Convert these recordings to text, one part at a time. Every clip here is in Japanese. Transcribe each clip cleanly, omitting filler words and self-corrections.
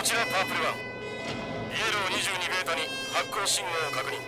ちらパープル1、イエロー22ベータに発光信号を確認。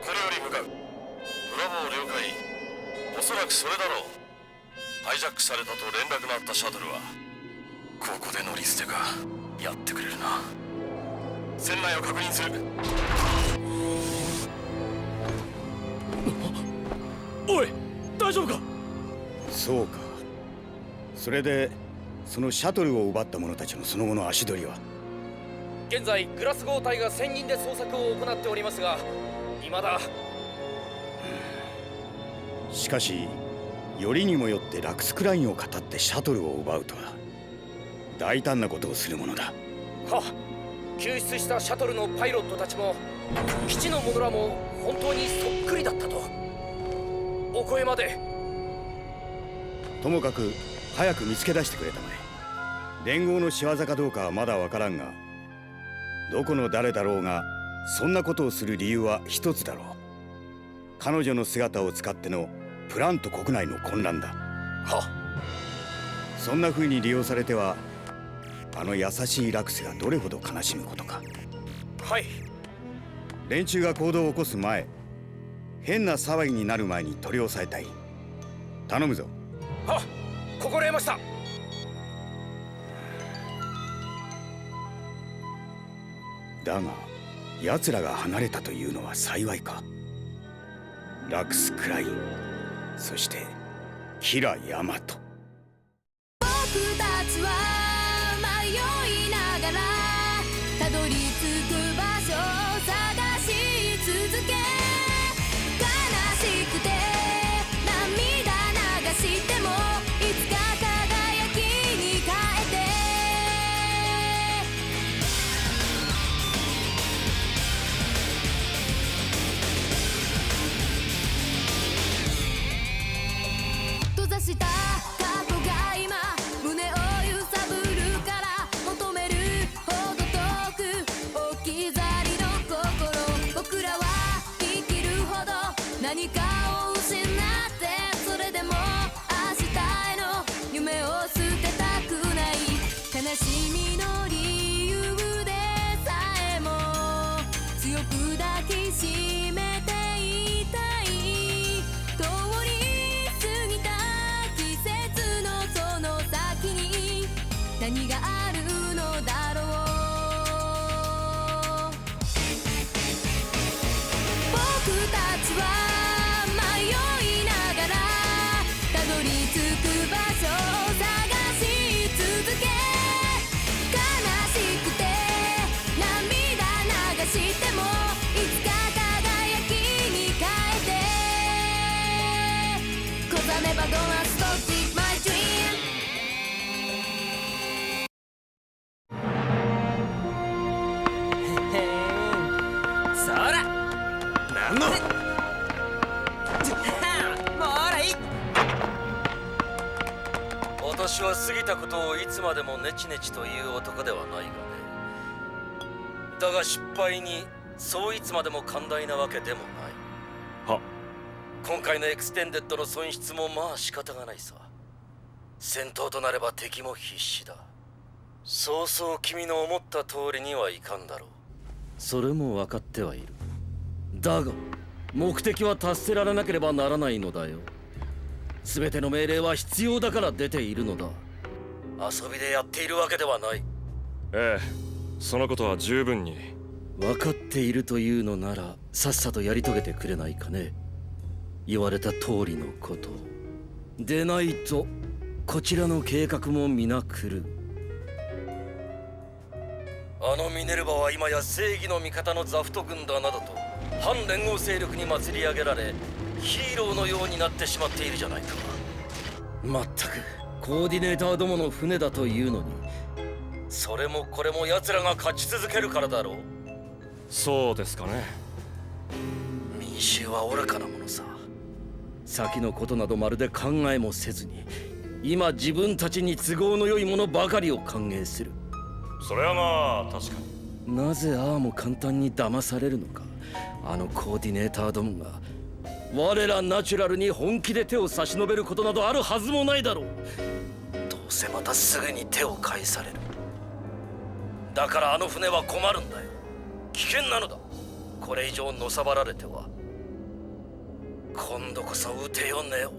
これより向かう。ブラボー了解。おそらくそれだろう。ハイジャックされたと連絡のあったシャトルはここで乗り捨てか。やってくれるな。船内を確認する。おい、大丈夫か？そうか。それでそのシャトルを奪った者たちのその後の足取りは？現在グラスゴー隊が専任で捜索を行っておりますが、未だ。しかしよりにもよってラクスクラインを語ってシャトルを奪うとは大胆なことをするものだ。は、救出したシャトルのパイロットたちも基地の者らも本当にそっくりだったと。お声まで。ともかく早く見つけ出してくれたまえ。連合の仕業かどうかはまだわからんが、どこの誰だろうがそんなことをする理由は一つだろう。彼女の姿を使ってのプラント国内の混乱だ。は、そんな風に利用されてはあの優しいラクスがどれほど悲しむことか。はい。連中が行動を起こす前、変な騒ぎになる前に取り押さえたい。頼むぞ。は、心得ました。だが奴らが離れたというのは幸いか。ラクス・クライン、そしてキラ・ヤマト。僕たちは迷いながらたどり着く場所を探し続け、悲しくて涙流してもいつか輝きに変えて、閉ざした過去が今胸を揺さぶるから、求めるほど遠く置き去りの心。僕らは生きるほど何かを失って、それでも明日への夢を捨てたくない。悲しみの理由でさえも強く抱きしめていたい。通り過ぎた季節のその先に何があるのだろう。僕たちは迷いながらたどり着く場所を探し続け、悲しくて涙流してもいつか輝きに変えて、 Cause I never gonna stop with my dream。 そら、なんの。もうらい。私は過ぎたことをいつまでもネチネチという男ではないがね。だが失敗にそういつまでも寛大なわけでもない。は、今回のエクステンデッドの損失もまあ仕方がないさ。戦闘となれば敵も必死だ。そうそう君の思った通りにはいかんだろう。それも分かってはいる。だが目的は達せられなければならないのだよ。全ての命令は必要だから出ているのだ。遊びでやっているわけではない。ええ、そのことは十分に。分かっているというのならさっさとやり遂げてくれないかね。言われた通りのことでないとこちらの計画も皆狂う。あのミネルヴァは今や正義の味方のザフト軍だなどと反連合勢力に祭り上げられ、ヒーローのようになってしまっているじゃないか。まったくコーディネーターどもの船だというのに、それもこれも奴らが勝ち続けるからだろう。そうですかね。民衆は愚かなものさ。先のことなどまるで考えもせずに、今自分たちに都合の良いものばかりを歓迎する。それはまあ確かに。なぜああも簡単に騙されるのか。あのコーディネーターどもが我らナチュラルに本気で手を差し伸べることなどあるはずもないだろう。どうせまたすぐに手を返される。だからあの船は困るんだよ。危険なのだ。これ以上のさばられては。今度こそ撃てよネオ。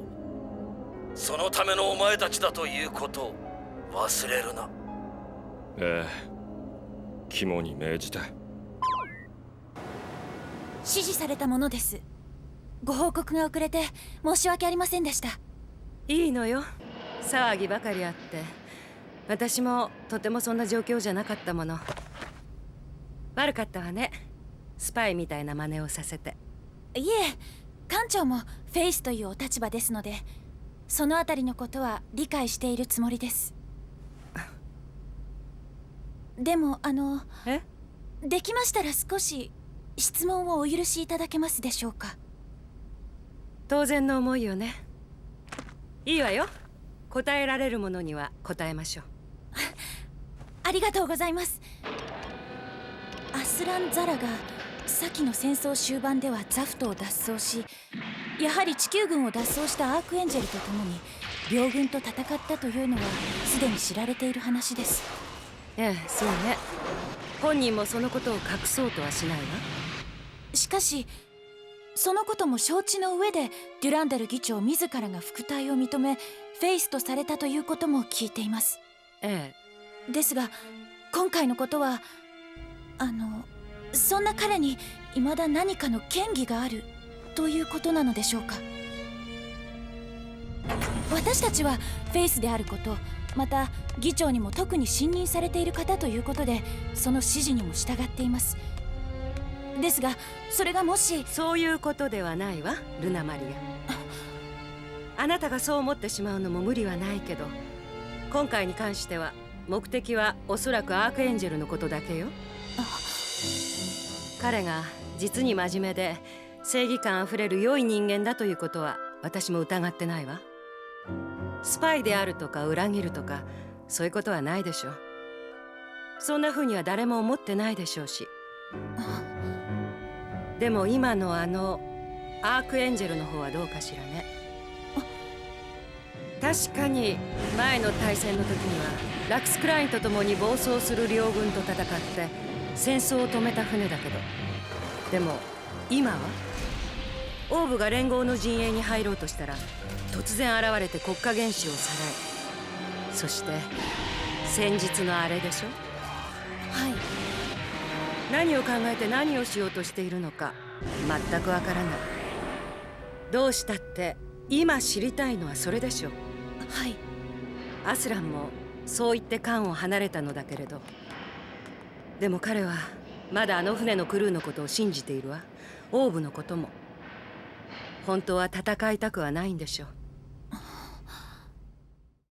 そのためのお前たちだということを忘れるな。ええ、肝に銘じて。指示されたものです。ご報告が遅れて申し訳ありませんでした。いいのよ、騒ぎばかりあって。私もとてもそんな状況じゃなかったもの。悪かったわね、スパイみたいな真似をさせて。いえ、艦長もフェイスというお立場ですので、そのあたりのことは理解しているつもりです。でもえ？できましたら少し質問をお許しいただけますでしょうか。当然の思いよね。いいわよ、答えられるものには答えましょう。ありがとうございます。アスラン・ザラが先の戦争終盤ではザフトを脱走し、やはり地球軍を脱走したアークエンジェルと共に両軍と戦ったというのはすでに知られている話です。ええ、そうね。本人もそのことを隠そうとはしないわ。しかしそのことも承知の上でデュランダル議長自らが副隊を認めフェイスとされたということも聞いています。ええ。ですが今回のことはそんな彼に未だ何かの嫌疑があるということなのでしょうか。私たちはフェイスであること、また議長にも特に信任されている方ということでその指示にも従っています。ですがそれがもし。そういうことではないわ、ルナ・マリア。あなたがそう思ってしまうのも無理はないけど、今回に関しては目的はおそらくアークエンジェルのことだけよ。彼が実に真面目で正義感あふれる良い人間だということは私も疑ってないわ。スパイであるとか裏切るとかそういうことはないでしょ。そんな風には誰も思ってないでしょうし。でも今のアークエンジェルの方はどうかしらね。確かに前の大戦の時にはラクス・クラインと共に暴走する両軍と戦って戦争を止めた船だけど、でも今はオーブが連合の陣営に入ろうとしたら突然現れて国家元首をさらい、そして先日のあれでしょ。はい。何を考えて何をしようとしているのか全くわからない。どうしたって今知りたいのはそれでしょ。はい。アスランもそう言って艦を離れたのだけれど、でも彼はまだあの船のクルーのことを信じているわ。オーブのことも。本当は戦いたくはないんでしょう。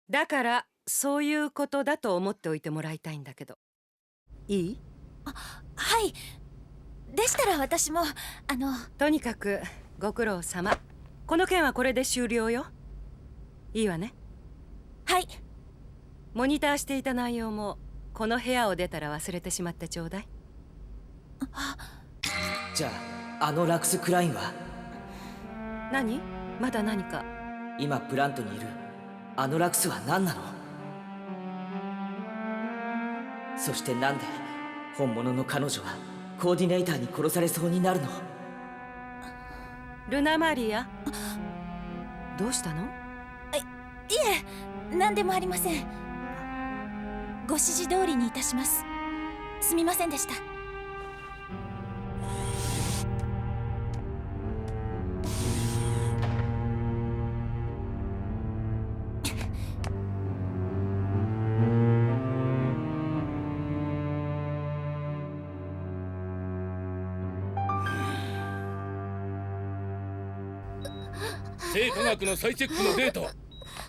だからそういうことだと思っておいてもらいたいんだけど、いい？はい。でしたら私もとにかくご苦労様。この件はこれで終了よ。いいわね。はい。モニターしていた内容もこの部屋を出たら忘れてしまってちょうだい。じゃあラクス・クラインは？何？まだ何か？今プラントにいるラクスは何なの？そしてなんで本物の彼女はコーディネーターに殺されそうになるの？ルナ・マリア、どうしたの？いえ、何でもありません。ご指示通りにいたします。すみませんでした。生化学の再チェックのデータ。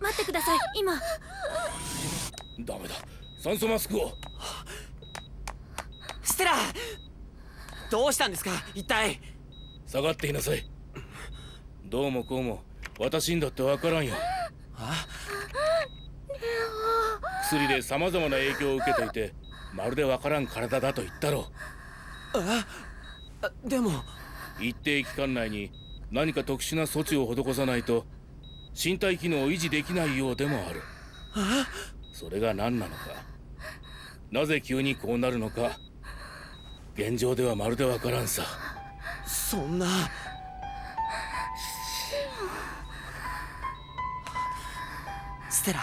待ってください、今。ダメだ、酸素マスクを。ステラ、どうしたんですか一体？下がっていなさい。どうもこうも私にだってわからんよ。薬でさまざまな影響を受けていてまるでわからん体だと言ったろう。でも一定期間内に何か特殊な措置を施さないと身体機能を維持できないようでもある。それが何なのかなぜ急にこうなるのか現状ではまるでわからんさ。そんな。ステラ、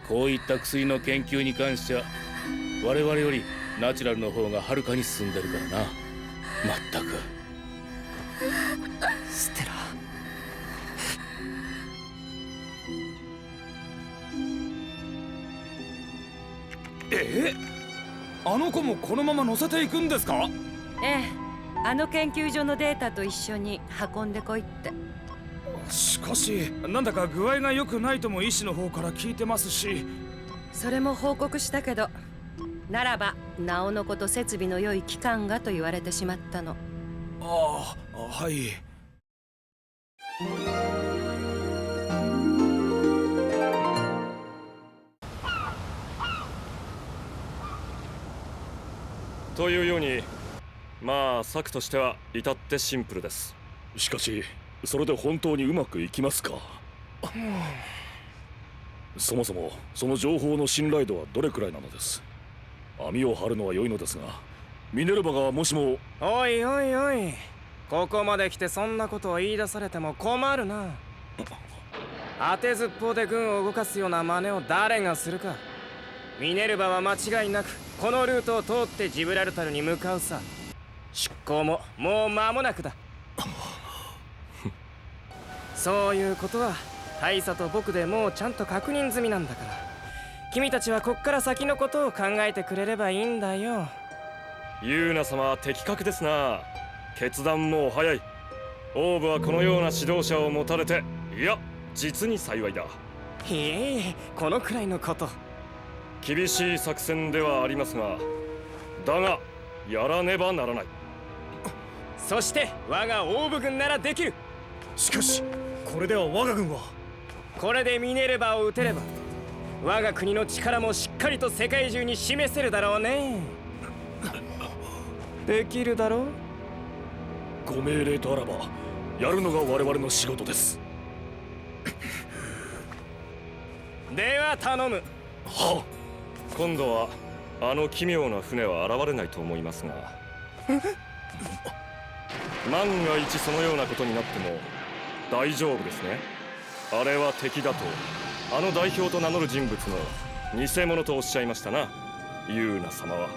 こういった薬の研究に関しては我々よりナチュラルの方がはるかに進んでるからな。まったく。ステラ。あの子もこのまま乗せていくんですか？ええ、あの研究所のデータと一緒に運んでこいって。しかしなんだか具合が良くないとも医師の方から聞いてますし。それも報告したけど、ならばなおのこと設備の良い機関がと言われてしまったの。ああ、はい。というように、まあ策としては至ってシンプルです。しかしそれで本当にうまくいきますか？そもそもその情報の信頼度はどれくらいなのです？網を張るのは良いのですが、ミネルヴァがもしも。おいおいおい、ここまで来てそんなことを言い出されても困るな。当てずっぽうで軍を動かすような真似を誰がするか。ミネルヴァは間違いなくこのルートを通ってジブラルタルに向かうさ。出港ももう間もなくだ。そういうことは大佐と僕でもうちゃんと確認済みなんだから、君たちはこっから先のことを考えてくれればいいんだよ。ユーナ様は的確ですな。決断も早い。オーブはこのような指導者を持たれて、いや実に幸いだ。いえいえ、このくらいのこと。厳しい作戦ではありますが、だがやらねばならない。そして我がオーブ軍ならできる。しかしこれでは我が軍は。これでミネルヴァを撃てれば我が国の力もしっかりと世界中に示せるだろうね。できるだろう。ご命令とあらばやるのが我々の仕事です。では頼む。はあ。今度はあの奇妙な船は現れないと思いますが、万が一そのようなことになっても大丈夫ですね。あれは敵だとあの代表と名乗る人物の偽物とおっしゃいましたな、ユーナ様は。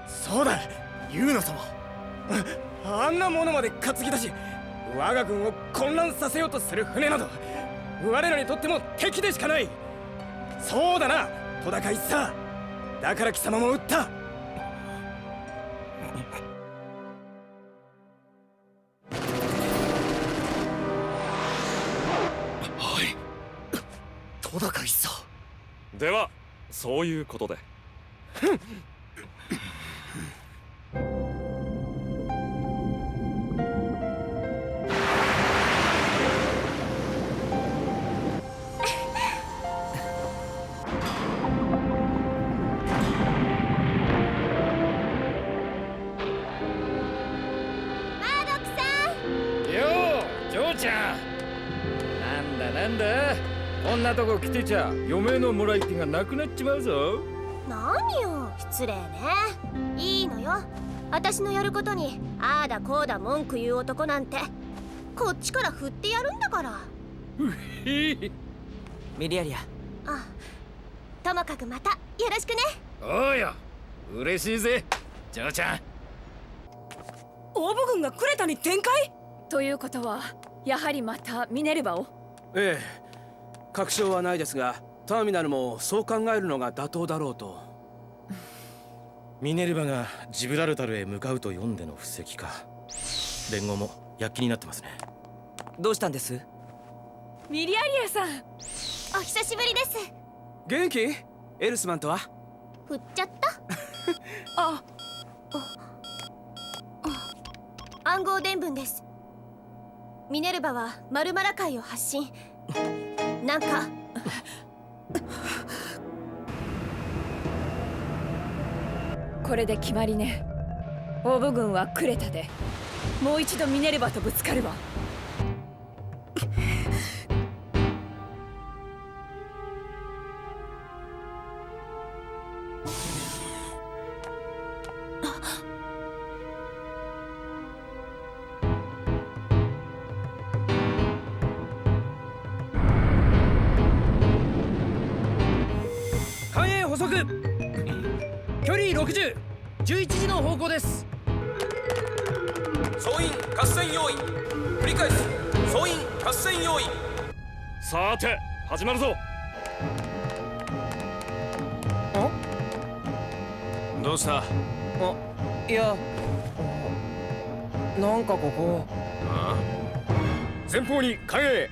そうだ、ユーナ様。あんなものまで担ぎ出し我が軍を混乱させようとする船など我らにとっても敵でしかない。そうだな、戸高一さ。だから貴様も撃った。はい、戸高一さ。ではそういうことで。なんだこんなとこ来てちゃ嫁のもらい手がなくなっちまうぞ。何よ失礼ね。いいのよ、私のやることにああだこうだ文句言う男なんてこっちから振ってやるんだから。ミリアリア。あ、ともかくまたよろしくね。おうよ、嬉しいぜ嬢ちゃん。オーブ軍がクレタに展開ということはやはりまたミネルヴァを。ええ、確証はないですがターミナルもそう考えるのが妥当だろうと。ミネルヴァがジブラルタルへ向かうと読んでの布石か。連合も躍起になってますね。どうしたんです？ミリアリアさん、お久しぶりです。元気？エルスマンとは？振っちゃったあ、暗号伝聞です。ミネルヴァはマルマラ海を発信。なんかこれで決まりね。オーブ軍はクレタでもう一度ミネルヴァとぶつかるわ。艦影補足。距離60、11時の方向です。総員合戦用意。繰り返す。総員合戦用意。さて始まるぞ。どうした？いや、なんかここ。前方に艦影。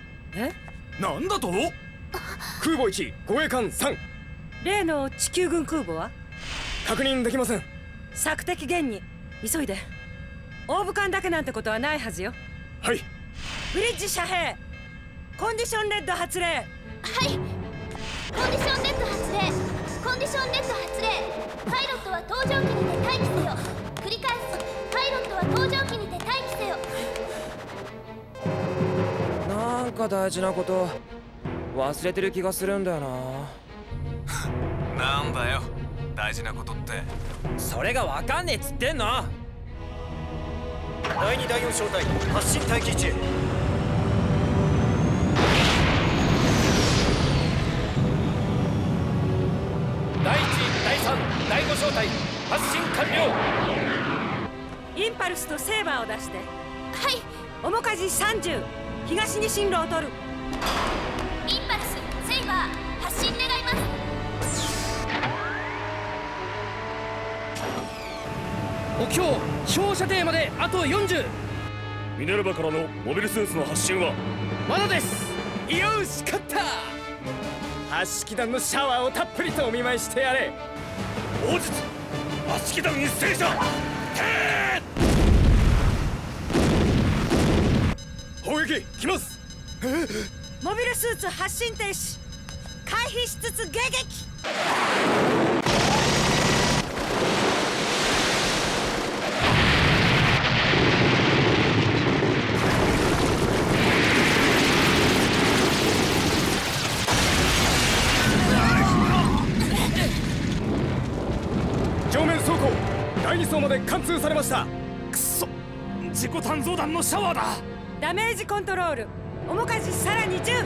なんだと？空母1、護衛艦3。例の地球軍空母は確認できません。索敵現に急いで。オーブ艦だけなんてことはないはずよ。はい。ブリッジ遮蔽。コンディションレッド発令。はい。コンディションレッド発令。コンディションレッド発令。パイロットは搭乗機にて待機せよ。繰り返す。パイロットは搭乗機にて待機せよ。なんか大事なこと忘れてる気がするんだよな。なんだよ大事なことって。それがわかんねえっつってんの。第2第4小隊発進待機位置へ。第1、第3、第5小隊発進完了。インパルスとセーバーを出して。はい。面舵30、東に進路を取る。インパルス、セイバー、発進願います。目標飛行射程まであと40。ミネルヴァからのモビルスーツの発進はまだです。よし勝った。発式弾のシャワーをたっぷりとお見舞いしてやれ。王術発式弾一斉射。砲撃来ます。モビルスーツ発進停止。回避しつつ迎撃。上面走行第2層まで貫通されました。くそ、自己鍛造弾のシャワーだ。ダメージコントロール。面舵さらに10。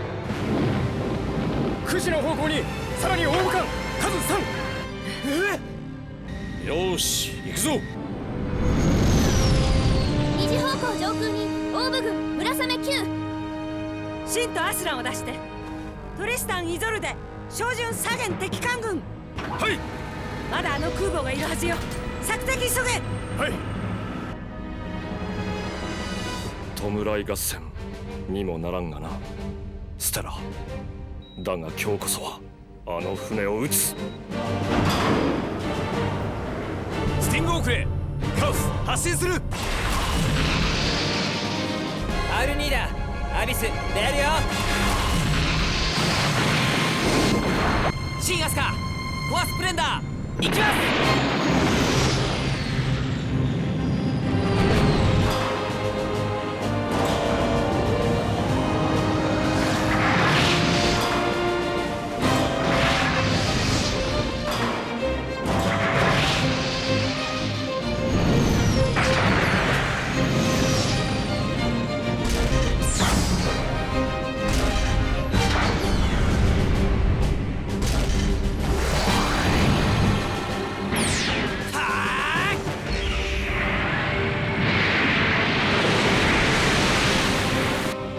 9時の方向にさらにオーブ艦数3。よーし行くぞ。2時方向上空にオーブ軍村雨9。シンとアスランを出して。トリスタン・イゾルデ、照準左舷敵艦軍。はい。まだあの空母がいるはずよ。索敵急げ。はい。弔い合戦にもならんがなステラ。だが今日こそはあの船を撃つ。スティングオークへカオス発進する。 R2 だ。アビス出るよ。シンアスカコアスプレンダー行きます。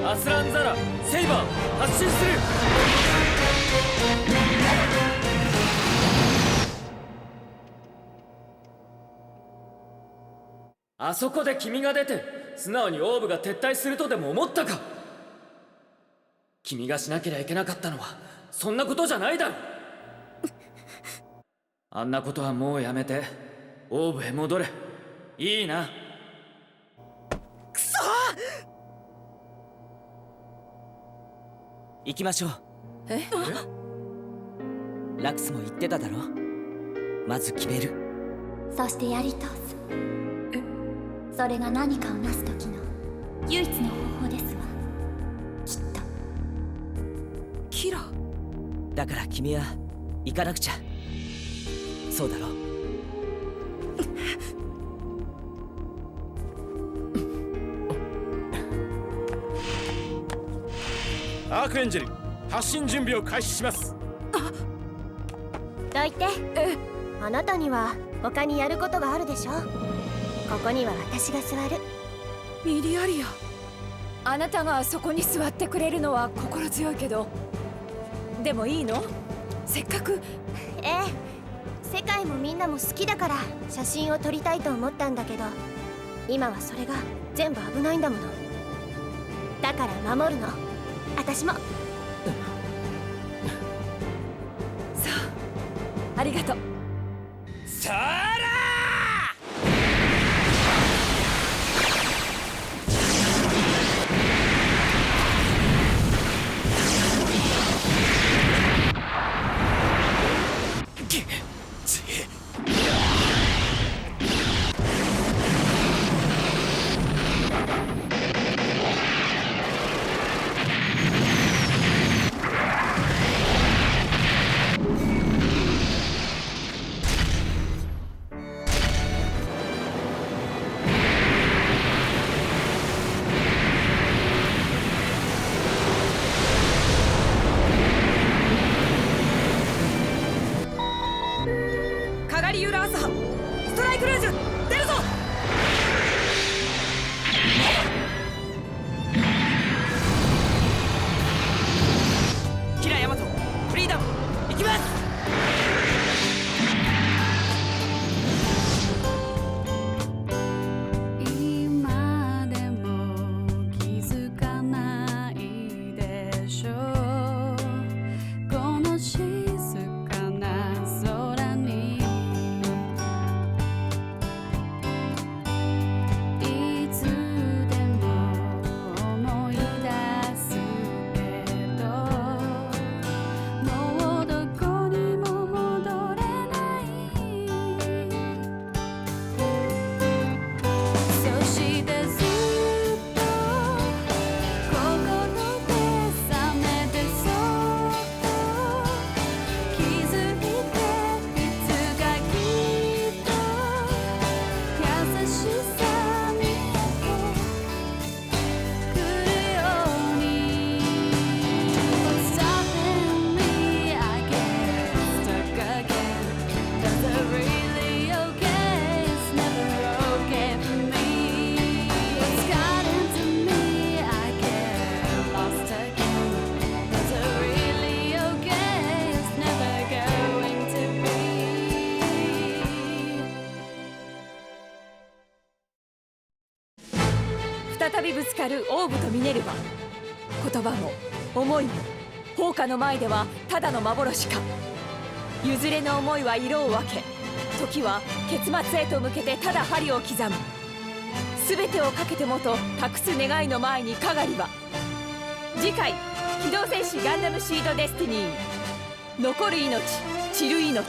アスランザラセイバー発進する。あそこで君が出て素直にオーブが撤退するとでも思ったか。君がしなければいけなかったのはそんなことじゃないだろ。あんなことはもうやめてオーブへ戻れ。いいな。くそ行きましょう。ラクスも言ってただろ。まず決める。そしてやり通す。それが何かを成す時の唯一の方法ですわ、きっと。キラ。だから君は行かなくちゃ。そうだろう。アークエンジェル、発進準備を開始します。どいて。あなたには他にやることがあるでしょ。ここには私が座る。ミリアリア、あなたがそこに座ってくれるのは心強いけど、でもいいの？せっかく。ええ、世界もみんなも好きだから写真を撮りたいと思ったんだけど、今はそれが全部危ないんだもの。だから守るの、私も。ありがとう。さあ再びぶつかるオーブとミネルヴァ。言葉も思いも放火の前ではただの幻か。譲れぬ思いは色を分け、時は結末へと向けてただ針を刻む。全てをかけてもと託す願いの前にかがりは。次回「機動戦士ガンダムシードデスティニー」。残る命散る命、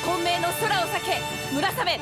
混迷の空を避け村雨。